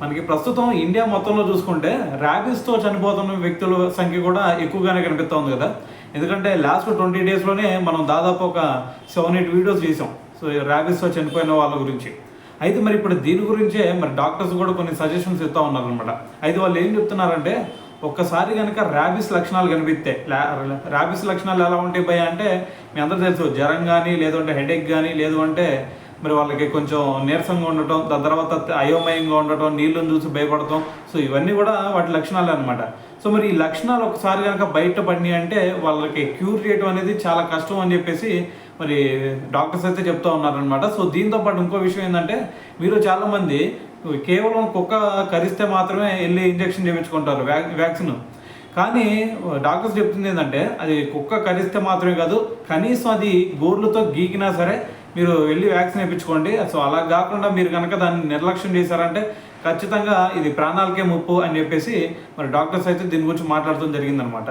మనకి ప్రస్తుతం ఇండియా మొత్తంలో చూసుకుంటే ర్యాబీస్తో చనిపోతున్న వ్యక్తుల సంఖ్య కూడా ఎక్కువగానే కనిపిస్తోంది కదా. ఎందుకంటే లాస్ట్ 20 డేస్లోనే మనం దాదాపు ఒక 7-8 వీడియోస్ చేసాం సో ర్యాబీస్తో చనిపోయిన వాళ్ళ గురించి. అయితే మరి ఇప్పుడు దీని గురించే మరి డాక్టర్స్ కూడా కొన్ని సజెషన్స్ ఇస్తూ ఉన్నారనమాట. అయితే వాళ్ళు ఏం చెప్తున్నారంటే, ఒక్కసారి కనుక ర్యాబీస్ లక్షణాలు కనిపిస్తే, ర్యాబీస్ లక్షణాలు ఎలా ఉంటాయి భయ అంటే మీ అందరూ తెలుసు, జ్వరం కానీ లేదంటే హెడేక్ కానీ లేదు అంటే మరి వాళ్ళకి కొంచెం నీరసంగా ఉండటం, దాని తర్వాత అయోమయంగా ఉండటం, నీళ్ళని చూసి భయపడటం. సో ఇవన్నీ కూడా వాటి లక్షణాలే అనమాట. సో మరి ఈ లక్షణాలు ఒకసారి కనుక బయటపడినాయి అంటే వాళ్ళకి క్యూర్ చేయడం అనేది చాలా కష్టం అని చెప్పేసి మరి డాక్టర్స్ అయితే చెప్తూ ఉన్నారనమాట. సో దీంతో పాటు ఇంకో విషయం ఏంటంటే, మీరు చాలామంది కేవలం కుక్క కరిస్తే మాత్రమే వెళ్ళి ఇంజెక్షన్ చేయించుకుంటారు వ్యాక్సిన్. కానీ డాక్టర్స్ చెప్తుంది ఏంటంటే, అది కుక్క కరిస్తే మాత్రమే కాదు, కనీసం అది గోర్లతో గీకినా సరే మీరు వెళ్ళి వ్యాక్సిన్ వేయించుకోండి. సో అలా కాకుండా మీరు కనుక దాన్ని నిర్లక్ష్యం చేశారంటే ఖచ్చితంగా ఇది ప్రాణాలకే ముప్పు అని చెప్పేసి మరి డాక్టర్స్ అయితే దీని గురించి మాట్లాడటం జరిగిందనమాట.